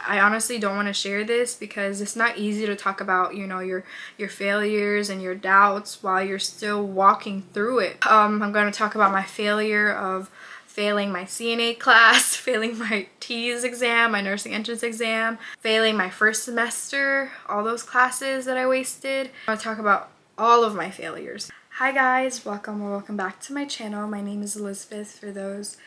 I honestly don't want to share this because it's not easy to talk about, you know, your failures and your doubts while you're still walking through it. I'm going to talk about my failure of failing my CNA class, failing my TEAS exam, my nursing entrance exam, failing my first semester, all those classes that I wasted. I'm going to talk about all of my failures. Hi guys, welcome back to my channel. My name is Elizabeth. For those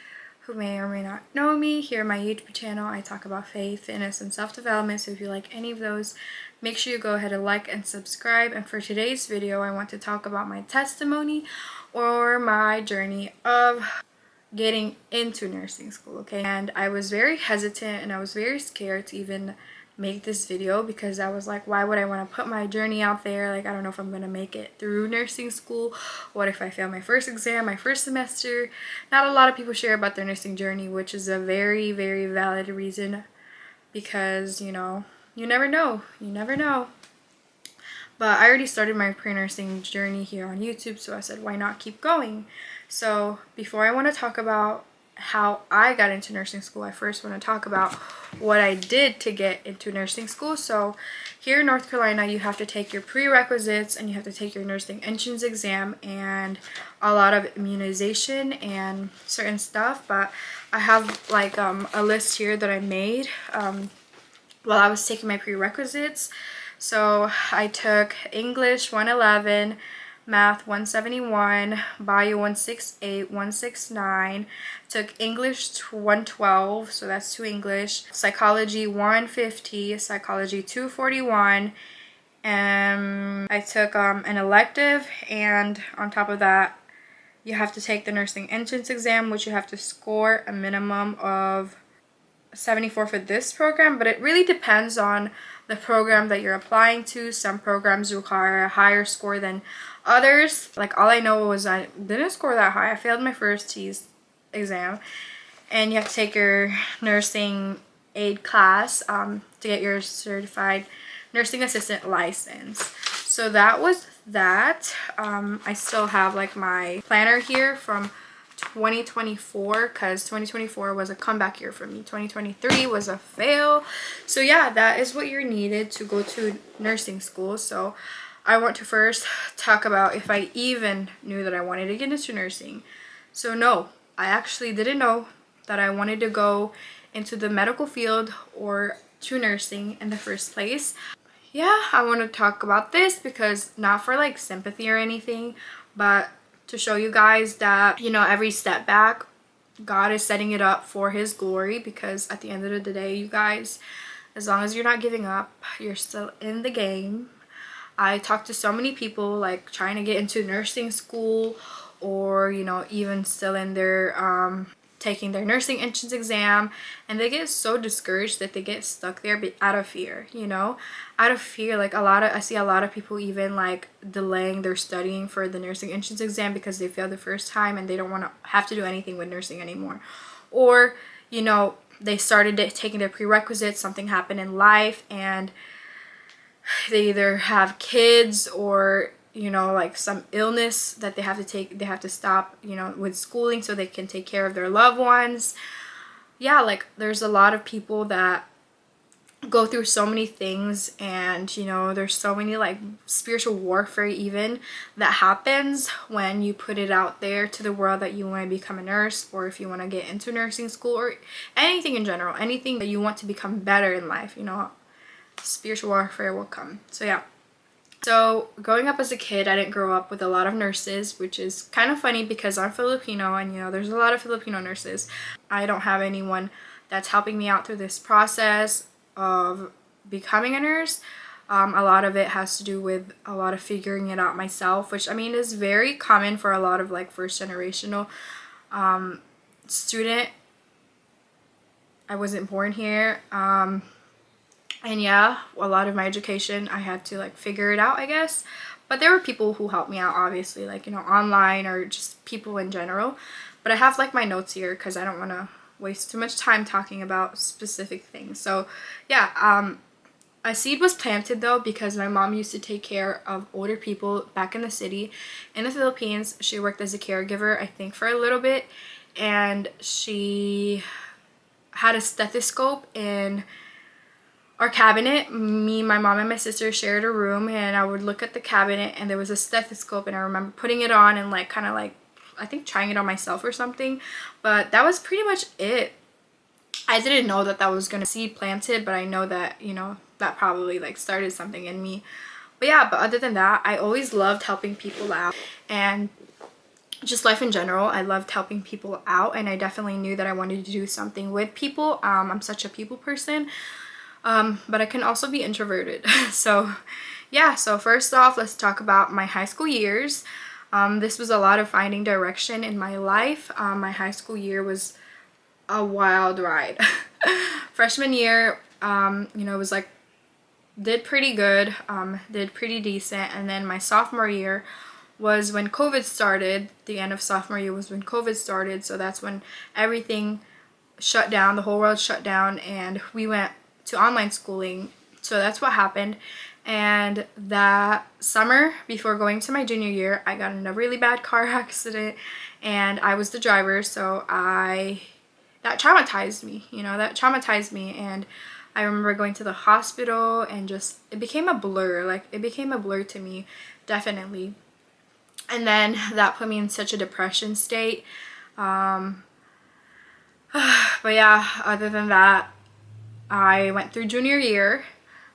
who may or may not know me, here on my YouTube channel I talk about faith, fitness, and self-development. So if you like any of those, make sure you go ahead and like and subscribe. And for today's video, I want to talk about my testimony or my journey of getting into nursing school, okay? And I was very hesitant and I was very scared to even make this video because I was like, why would I want to put my journey out there? Like, I don't know if I'm gonna make it through nursing school. What if I fail my first exam, my first semester? Not a lot of people share about their nursing journey, which is a very, very valid reason because, you know, you never know. But I already started my pre-nursing journey here on YouTube, so I said, why not keep going? So before I want to talk about how I got into nursing school, I first want to talk about what I did to get into nursing school. So here in North Carolina, you have to take your prerequisites and you have to take your nursing entrance exam and a lot of immunization and certain stuff. But I have like a list here that I made while I was taking my prerequisites. So I took English 111, Math 171, Bio 168, 169, took English 112, so that's 2 English, Psychology 150, Psychology 241, and I took an elective, and on top of that, you have to take the nursing entrance exam, which you have to score a minimum of 74 for this program, but it really depends on the program that you're applying to. Some programs require a higher score than others. Like, all I know was I didn't score that high. I failed my first TEAS exam, and you have to take your nursing aid class to get your certified nursing assistant license. So that was that. I still have like my planner here from 2024 because 2024 was a comeback year for me. 2023 was a fail. So yeah, that is what you're needed to go to nursing school. So I want to first talk about if I even knew that I wanted to get into nursing. So no, I actually didn't know that I wanted to go into the medical field or to nursing in the first place. Yeah, I want to talk about this because not for like sympathy or anything, but to show you guys that, you know, every step back, God is setting it up for his glory, because at the end of the day, you guys, as long as you're not giving up, you're still in the game. I talked to so many people like trying to get into nursing school, or, you know, even still in their taking their nursing entrance exam, and they get so discouraged that they get stuck there out of fear, you know, out of fear. Like I see a lot of people even like delaying their studying for the nursing entrance exam because they failed the first time and they don't want to have to do anything with nursing anymore. Or, you know, they started taking their prerequisites, something happened in life, and they either have kids or, you know, like some illness that they have to stop, you know, with schooling so they can take care of their loved ones. Yeah, like there's a lot of people that go through so many things, and, you know, there's so many like spiritual warfare even that happens when you put it out there to the world that you want to become a nurse, or if you want to get into nursing school, or anything in general, anything that you want to become better in life, you know, spiritual warfare will come. So yeah. So growing up as a kid, I didn't grow up with a lot of nurses, which is kind of funny because I'm Filipino, and, you know, there's a lot of Filipino nurses. I don't have anyone that's helping me out through this process of becoming a nurse. A lot of it has to do with a lot of figuring it out myself, which, I mean, is very common for a lot of like first generational student. I wasn't born here. And yeah, a lot of my education, I had to like figure it out, I guess. But there were people who helped me out, obviously, like, you know, online or just people in general. But I have like my notes here because I don't want to waste too much time talking about specific things. So yeah, a seed was planted though, because my mom used to take care of older people back in the city in the Philippines. She worked as a caregiver, I think, for a little bit, and she had a stethoscope in our cabinet. Me, my mom, and my sister shared a room, and I would look at the cabinet, and there was a stethoscope, and I remember putting it on and like kind of like, I think, trying it on myself or something. But that was pretty much it. I didn't know that that was gonna seed planted, but I know that, you know, that probably like started something in me. But yeah, but other than that, I always loved helping people out, and just life in general. I loved helping people out, and I definitely knew that I wanted to do something with people. I'm such a people person, but I can also be introverted. So yeah, so first off, let's talk about my high school years. This was a lot of finding direction in my life. My high school year was a wild ride. Freshman year, you know, it was like, did pretty good, did pretty decent. And then my sophomore year was when COVID started. The end of sophomore year was when COVID started. So that's when everything shut down, the whole world shut down, and we went to online schooling. So that's what happened. And that summer before going to my junior year, I got in a really bad car accident, and I was the driver. So that traumatized me, you know, that traumatized me. And I remember going to the hospital, and just, it became a blur. Like, it became a blur to me, definitely. And then that put me in such a depression state. But yeah, other than that, I went through junior year,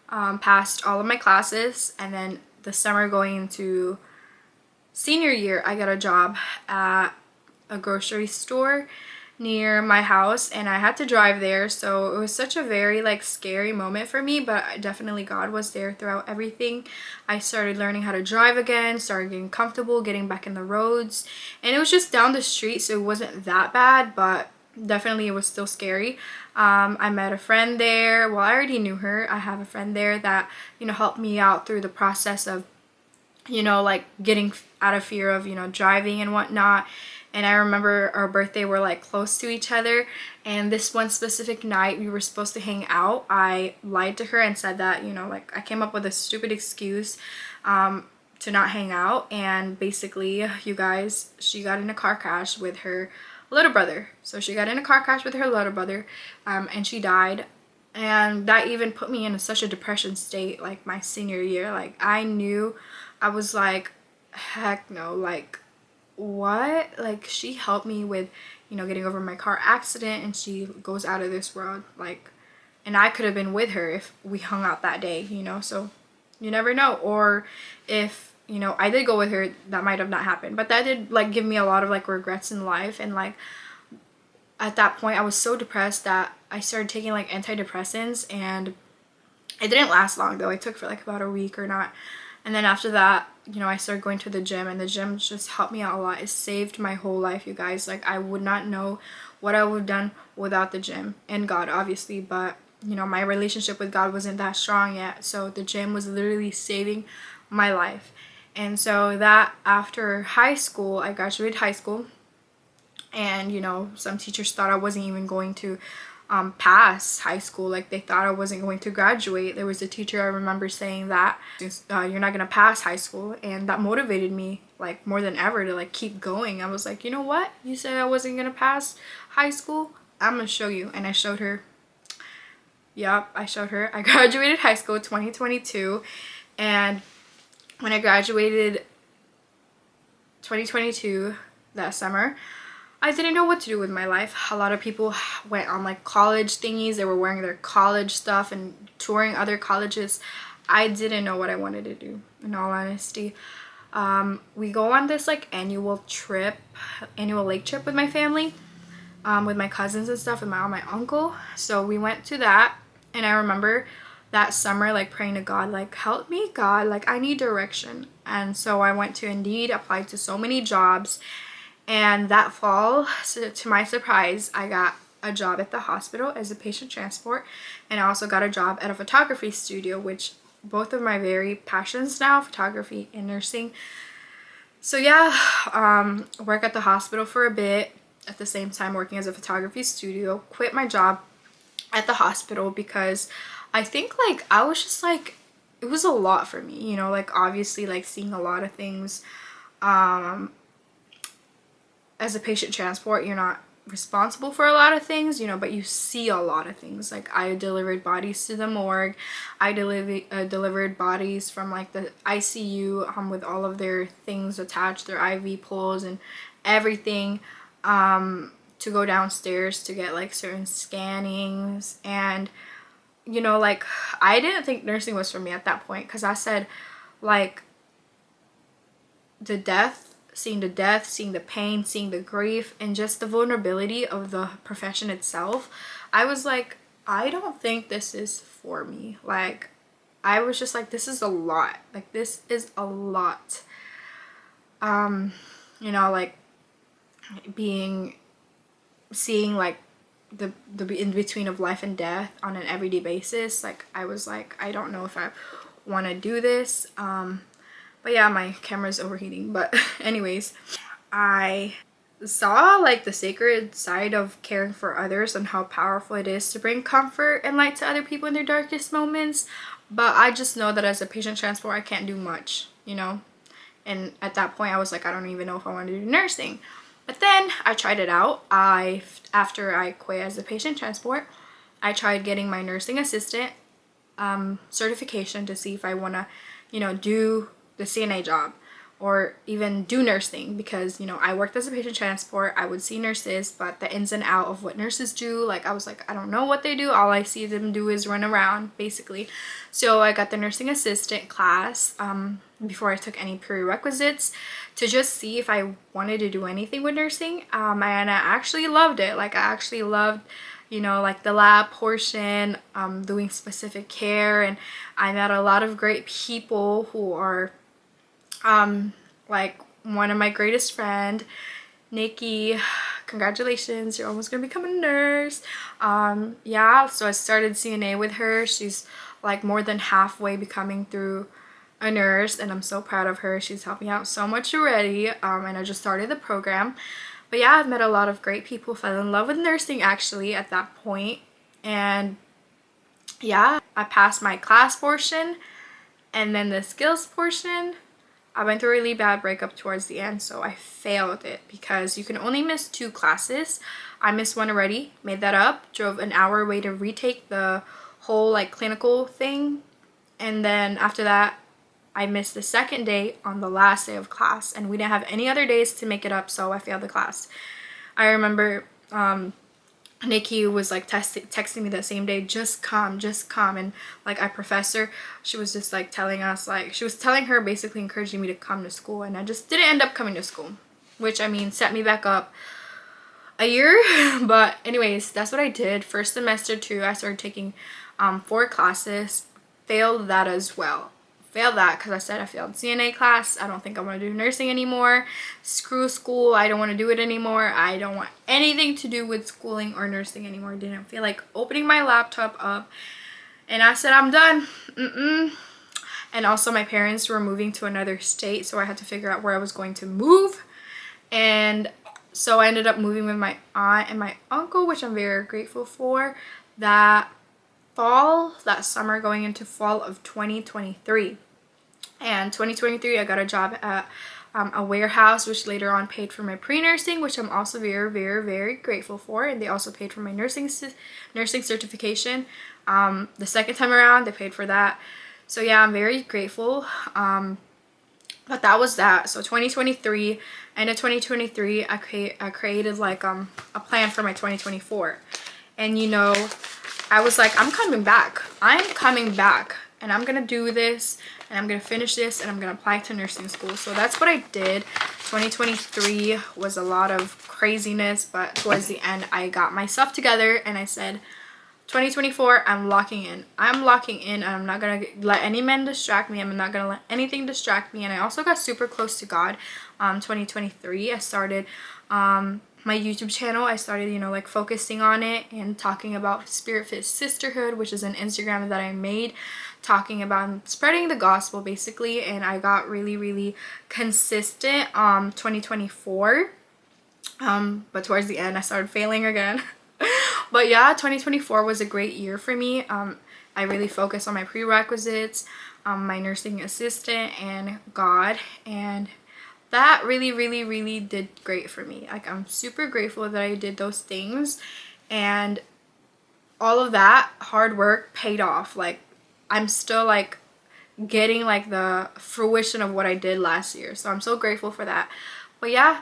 passed all of my classes, and then the summer going into senior year, I got a job at a grocery store near my house, and I had to drive there. So it was such a very like scary moment for me, but definitely God was there throughout everything. I started learning how to drive again, started getting comfortable, getting back in the roads, and it was just down the street, so it wasn't that bad, but definitely it was still scary. I met a friend there. Well, I already knew her. I have a friend there that, you know, helped me out through the process of, you know, like getting out of fear of, you know, driving and whatnot. And I remember our birthday were like close to each other, and this one specific night we were supposed to hang out. I lied to her and said that, you know, like I came up with a stupid excuse to not hang out, and basically, you guys, she got in a car crash with her little brother. So she got in a car crash with her little brother, and she died. And that even put me in such a depression state, like my senior year. Like, I knew, I was like, heck no, like, what? Like, she helped me with, you know, getting over my car accident, and she goes out of this world. Like, and I could have been with her if we hung out that day, you know. So you never know. Or if, you know, I did go with her, that might have not happened. But that did like give me a lot of like regrets in life. And like at that point, I was so depressed that I started taking like antidepressants, and it didn't last long though. I took for like about a week or not. And then after that, you know, I started going to the gym, and the gym just helped me out a lot. It saved my whole life, you guys. Like, I would not know what I would have done without the gym, and God, obviously. But, you know, my relationship with God wasn't that strong yet. So the gym was literally saving my life. And so that after high school, I graduated high school, and, you know, some teachers thought I wasn't even going to pass high school. Like, they thought I wasn't going to graduate. There was a teacher I remember saying that you're not gonna pass high school, and that motivated me like more than ever to like keep going. I was like, you know what, you said I wasn't gonna pass high school, I'm gonna show you. And I showed her. Yep, I showed her. I graduated high school 2022, and when I graduated 2022 that summer, I didn't know what to do with my life. A lot of people went on like college thingies. They were wearing their college stuff and touring other colleges. I didn't know what I wanted to do, in all honesty. We go on this like annual lake trip with my family, with my cousins and stuff, and my uncle. So we went to that, and I remember that summer like praying to God, like, help me, God, like I need direction. And so I went to Indeed, applied to so many jobs. And that fall, so to my surprise, I got a job at the hospital as a patient transport, and I also got a job at a photography studio, which both of my very passions now, photography and nursing. So yeah, work at the hospital for a bit, at the same time working as a photography studio. Quit my job at the hospital because I think like I was just like, it was a lot for me, you know, like obviously like seeing a lot of things. As a patient transport, you're not responsible for a lot of things, you know, but you see a lot of things. Like I delivered bodies to the morgue. I delivered bodies from like the ICU with all of their things attached, their IV poles and everything, to go downstairs to get like certain scannings. And you know, like I didn't think nursing was for me at that point, because I said like seeing the death, seeing the pain, seeing the grief, and just the vulnerability of the profession itself, I was like, I don't think this is for me. Like I was just like, this is a lot. Like this is a lot. You know, like seeing like the in between of life and death on an everyday basis. Like I was like, I don't know if I want to do this. But yeah, my camera's overheating. But anyways, I saw like the sacred side of caring for others and how powerful it is to bring comfort and light to other people in their darkest moments. But I just know that as a patient transport, I can't do much, you know. And at that point I was like, I don't even know if I want to do nursing. But then I tried it out. After I quit as a patient transport, I tried getting my nursing assistant certification to see if I want to, you know, do the CNA job or even do nursing, because you know I worked as a patient transport. I would see nurses, but the ins and out of what nurses do, like I was like, I don't know what they do. All I see them do is run around basically. So I got the nursing assistant class before I took any prerequisites, to just see if I wanted to do anything with nursing, and I actually loved it. Like I actually loved, you know, like the lab portion, doing specific care, and I met a lot of great people who are like one of my greatest friend, Nikki. Congratulations, you're almost gonna become a nurse. Yeah, so I started CNA with her. She's like more than halfway becoming through a nurse, and I'm so proud of her. She's helped me out so much already, and I just started the program. But yeah, I've met a lot of great people, fell in love with nursing actually at that point. And yeah, I passed my class portion, and then the skills portion, I went through a really bad breakup towards the end, so I failed it because you can only miss 2 classes. I missed one already, made that up, drove an hour away to retake the whole like clinical thing, and then after that I missed the second day on the last day of class, and we didn't have any other days to make it up, so I failed the class. I remember Nikki was like texting me that same day, just come, and like our professor, she was just like telling us, like she was telling her, basically encouraging me to come to school, and I just didn't end up coming to school, which I mean set me back up a year. But anyways, that's what I did. First semester 2, I started taking 4 classes, failed that as well. Failed that because I said I failed CNA class. I don't think I want to do nursing anymore. Screw school. I don't want to do it anymore. I don't want anything to do with schooling or nursing anymore. Didn't feel like opening my laptop up. And I said, I'm done. And also my parents were moving to another state, so I had to figure out where I was going to move. And so I ended up moving with my aunt and my uncle, which I'm very grateful for. That summer going into fall of 2023. And 2023 I got a job at a warehouse, which later on paid for my pre-nursing, which I'm also very, very, very grateful for. And they also paid for my nursing certification. The second time around they paid for that, so yeah, I'm very grateful. But that was that. So 2023, end of 2023, I created like a plan for my 2024. And you know, I was like, I'm coming back, and I'm gonna do this, and I'm gonna finish this, and I'm gonna apply to nursing school. So that's what I did. 2023 was a lot of craziness, but towards the end I got myself together and I said, 2024, I'm locking in, and I'm not gonna let any man distract me. I'm not gonna let anything distract me. And I also got super close to God. 2023 I started my YouTube channel. I started, you know, like focusing on it and talking about Spirit Fit Sisterhood, which is an Instagram that I made, talking about spreading the gospel basically. And I got really, really consistent 2024, but towards the end I started failing again. But yeah, 2024 was a great year for me. I really focused on my prerequisites, my nursing assistant, and God. And that really did great for me. Like, I'm super grateful that I did those things, and all of that hard work paid off. Like, I'm still like getting like the fruition of what I did last year, so I'm so grateful for that. But yeah,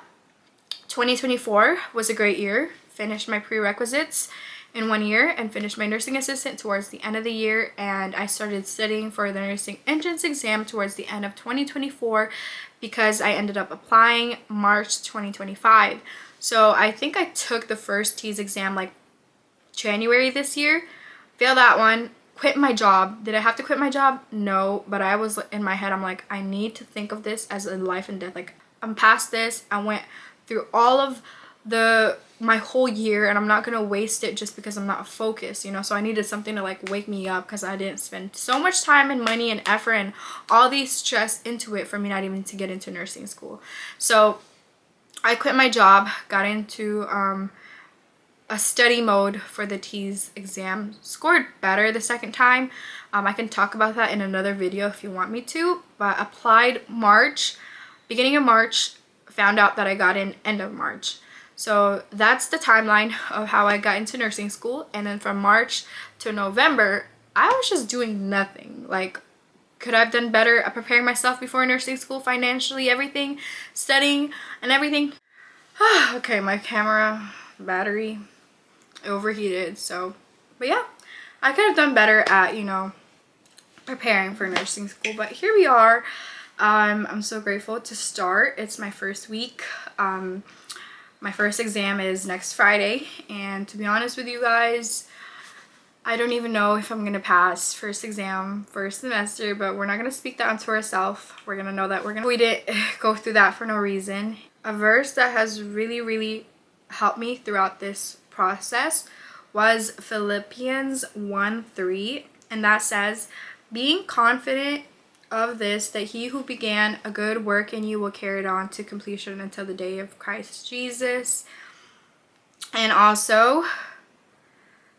2024 was a great year. Finished my prerequisites in 1 year and finished my nursing assistant towards the end of the year, and I started studying for the nursing entrance exam towards the end of 2024 because I ended up applying March 2025. So I think I took the first TEAS exam like January this year, failed that one, quit my job. Did I have to quit my job? No, but I was in my head, I'm like, I need to think of this as a life and death. Like, I'm past this. I went through all of my whole year, and I'm not gonna waste it just because I'm not focused, you know. So I needed something to like wake me up, because I didn't spend so much time and money and effort and all these stress into it for me not even to get into nursing school. So I quit my job, got into a study mode for the TEAS exam, scored better the second time. I can talk about that in another video if you want me to, but applied beginning of March, found out that I got in end of March. So that's the timeline of how I got into nursing school. And then from March to November, I was just doing nothing. Like, could I have done better at preparing myself before nursing school, financially, everything, studying and everything? Okay, my camera battery overheated, so, but yeah, I could have done better at, you know, preparing for nursing school, but here we are. I'm so grateful to start. It's my first week. My first exam is next Friday, and to be honest with you guys, I don't even know if I'm gonna pass first exam, first semester, but we're not gonna speak that onto ourselves. We're gonna know that we didn't go through that for no reason. A verse that has really helped me throughout this process was Philippians 1:3, and that says, being confident of this, that he who began a good work in you will carry it on to completion until the day of Christ Jesus. And also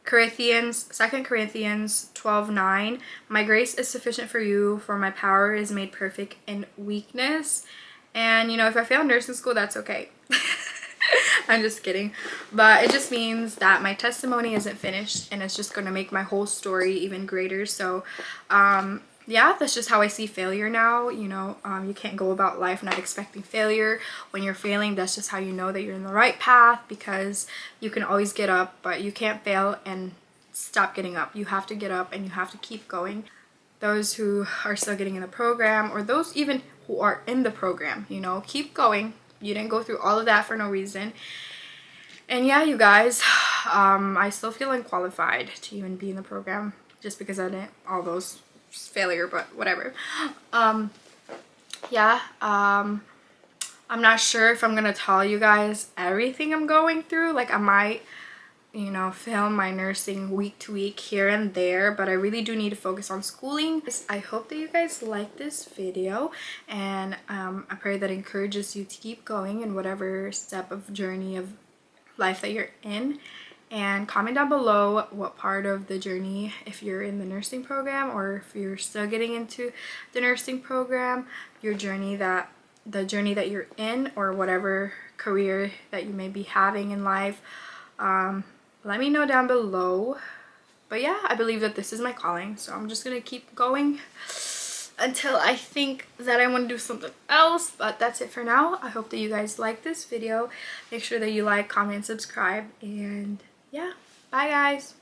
2 Corinthians 12:9, my grace is sufficient for you, for my power is made perfect in weakness. And you know, if I fail nursing school, that's okay. I'm just kidding, but it just means that my testimony isn't finished, and it's just going to make my whole story even greater. So yeah, that's just how I see failure now. You know, you can't go about life not expecting failure. When you're failing, that's just how you know that you're in the right path, because you can always get up, but you can't fail and stop getting up. You have to get up and you have to keep going. Those who are still getting in the program, or those even who are in the program, you know, keep going. You didn't go through all of that for no reason. And yeah, you guys, I still feel unqualified to even be in the program just because I didn't all those failure, but whatever. Yeah, I'm not sure if I'm gonna tell you guys everything I'm going through. Like, I might, you know, film my nursing week to week here and there, but I really do need to focus on schooling. I hope that you guys like this video, and I pray that it encourages you to keep going in whatever step of journey of life that you're in. And comment down below what part of the journey, if you're in the nursing program or if you're still getting into the nursing program, the journey that you're in, or whatever career that you may be having in life. Let me know down below. But yeah, I believe that this is my calling, so I'm just gonna keep going until I think that I want to do something else. But that's it for now. I hope that you guys like this video. Make sure that you like, comment, subscribe, and yeah, bye guys.